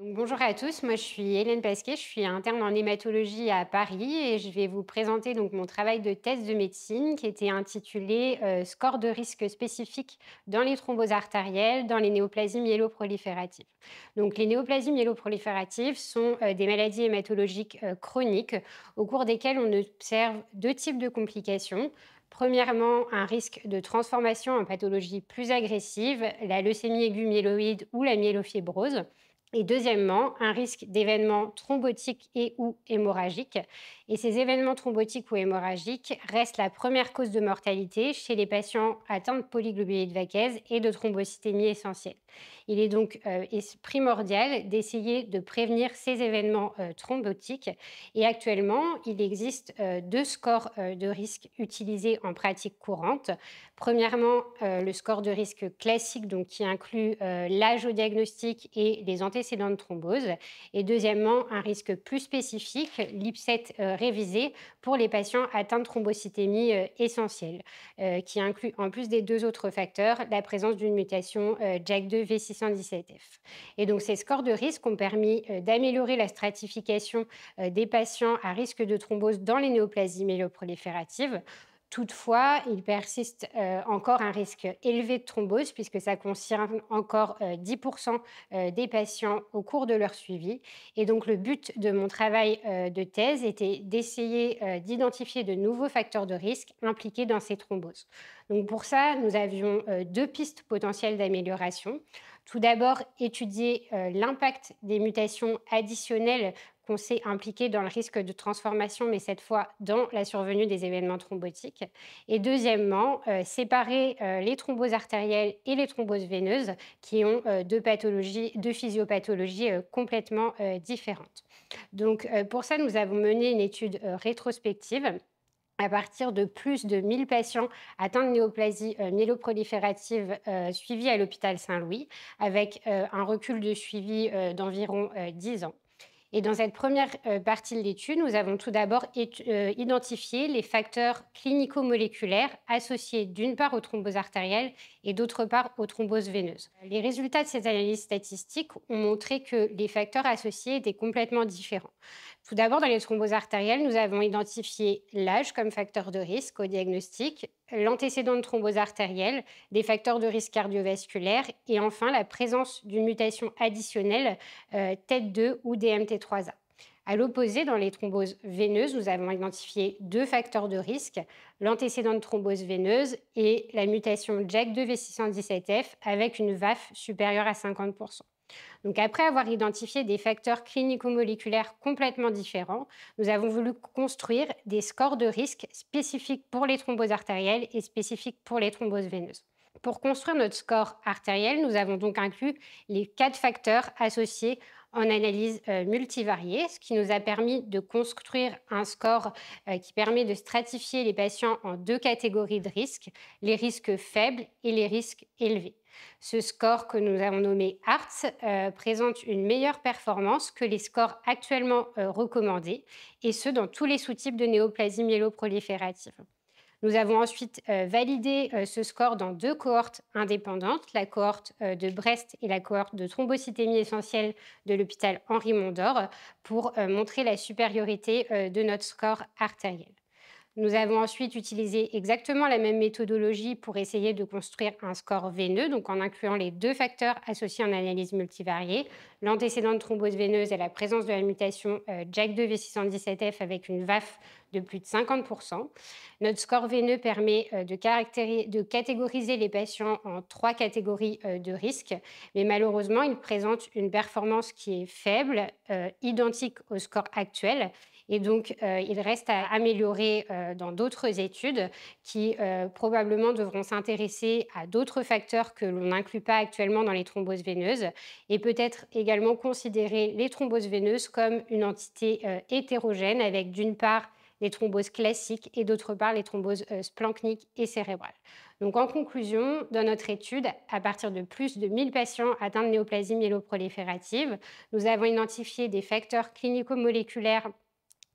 Donc, bonjour à tous, moi je suis Hélène Pasquet, je suis interne en hématologie à Paris et je vais vous présenter donc mon travail de thèse de médecine qui était intitulé Score de risque spécifique dans les thromboses artérielles, dans les néoplasies myéloprolifératives. Donc les néoplasies myéloprolifératives sont des maladies hématologiques chroniques au cours desquelles on observe deux types de complications. Premièrement, un risque de transformation en pathologie plus agressive, la leucémie aiguë myéloïde ou la myélofibrose. Et deuxièmement, un risque d'événements thrombotiques et ou hémorragiques. Et ces événements thrombotiques ou hémorragiques restent la première cause de mortalité chez les patients atteints de polyglobulite vaqueuse et de thrombocytémie essentielle. Il est donc primordial d'essayer de prévenir ces événements thrombotiques. Et actuellement, il existe deux scores de risque utilisés en pratique courante. Premièrement, le score de risque classique, donc qui inclut l'âge au diagnostic et les antécédents de thrombose. Et deuxièmement, un risque plus spécifique, l'IPSET révisé, pour les patients atteints de thrombocytémie essentielle, qui inclut en plus des deux autres facteurs la présence d'une mutation JAK2 V617F. Et donc ces scores de risque ont permis d'améliorer la stratification des patients à risque de thrombose dans les néoplasies myéloprolifératives. Toutefois, il persiste encore un risque élevé de thrombose puisque ça concerne encore 10% des patients au cours de leur suivi. Et donc le but de mon travail de thèse était d'essayer d'identifier de nouveaux facteurs de risque impliqués dans ces thromboses. Donc pour ça, nous avions deux pistes potentielles d'amélioration. Tout d'abord, étudier l'impact des mutations additionnelles qu'on sait impliquées dans le risque de transformation, mais cette fois dans la survenue des événements thrombotiques. Et deuxièmement, séparer les thromboses artérielles et les thromboses veineuses qui ont deux physiopathologies complètement différentes. Donc pour ça, nous avons mené une étude rétrospective à partir de plus de 1000 patients atteints de néoplasie myéloproliférative suivis à l'hôpital Saint-Louis, avec un recul de suivi d'environ 10 ans. Et dans cette première partie de l'étude, nous avons tout d'abord identifié les facteurs clinico-moléculaires associés d'une part aux thromboses artérielles et d'autre part aux thromboses veineuses. Les résultats de ces analyses statistiques ont montré que les facteurs associés étaient complètement différents. Tout d'abord, dans les thromboses artérielles, nous avons identifié l'âge comme facteur de risque au diagnostic, l'antécédent de thrombose artérielle, des facteurs de risque cardiovasculaire et enfin la présence d'une mutation additionnelle TET2 ou DMT3A. À l'opposé, dans les thromboses veineuses, nous avons identifié deux facteurs de risque, l'antécédent de thrombose veineuse et la mutation JAK2V617F avec une VAF supérieure à 50%. Donc après avoir identifié des facteurs clinico-moléculaires complètement différents, nous avons voulu construire des scores de risque spécifiques pour les thromboses artérielles et spécifiques pour les thromboses veineuses. Pour construire notre score artériel, nous avons donc inclus les 4 facteurs associés en analyse multivariée, ce qui nous a permis de construire un score qui permet de stratifier les patients en deux catégories de risques, les risques faibles et les risques élevés. Ce score que nous avons nommé ARTS présente une meilleure performance que les scores actuellement recommandés, et ce dans tous les sous-types de néoplasie myéloproliférative. Nous avons ensuite validé ce score dans deux cohortes indépendantes, la cohorte de Brest et la cohorte de thrombocytémie essentielle de l'hôpital Henri Mondor, pour montrer la supériorité de notre score artériel. Nous avons ensuite utilisé exactement la même méthodologie pour essayer de construire un score veineux, donc en incluant les deux facteurs associés en analyse multivariée, l'antécédent de thrombose veineuse et la présence de la mutation JAK2V617F avec une VAF de plus de 50%. Notre score veineux permet de catégoriser les patients en trois catégories de risques, mais malheureusement, il présente une performance qui est faible, identique au score actuel. Et donc, il reste à améliorer dans d'autres études qui probablement devront s'intéresser à d'autres facteurs que l'on n'inclut pas actuellement dans les thromboses veineuses et peut-être également considérer les thromboses veineuses comme une entité hétérogène avec d'une part les thromboses classiques et d'autre part les thromboses splanchniques et cérébrales. Donc en conclusion, dans notre étude, à partir de plus de 1000 patients atteints de néoplasie myéloproliférative, nous avons identifié des facteurs clinico-moléculaires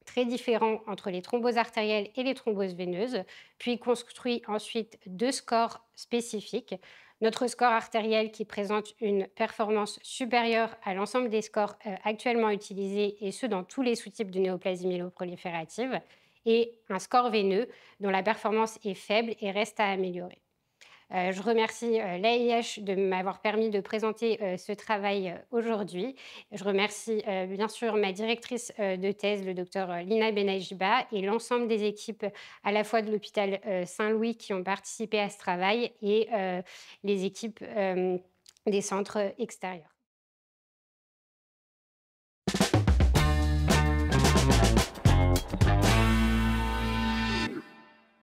très différents entre les thromboses artérielles et les thromboses veineuses, puis construit ensuite deux scores spécifiques. Notre score artériel qui présente une performance supérieure à l'ensemble des scores actuellement utilisés, et ce dans tous les sous-types de néoplasie myéloproliférative, et un score veineux dont la performance est faible et reste à améliorer. Je remercie l'AIH de m'avoir permis de présenter ce travail aujourd'hui. Je remercie bien sûr ma directrice de thèse, le docteur Lina Benajiba, et l'ensemble des équipes à la fois de l'hôpital Saint-Louis qui ont participé à ce travail et les équipes des centres extérieurs.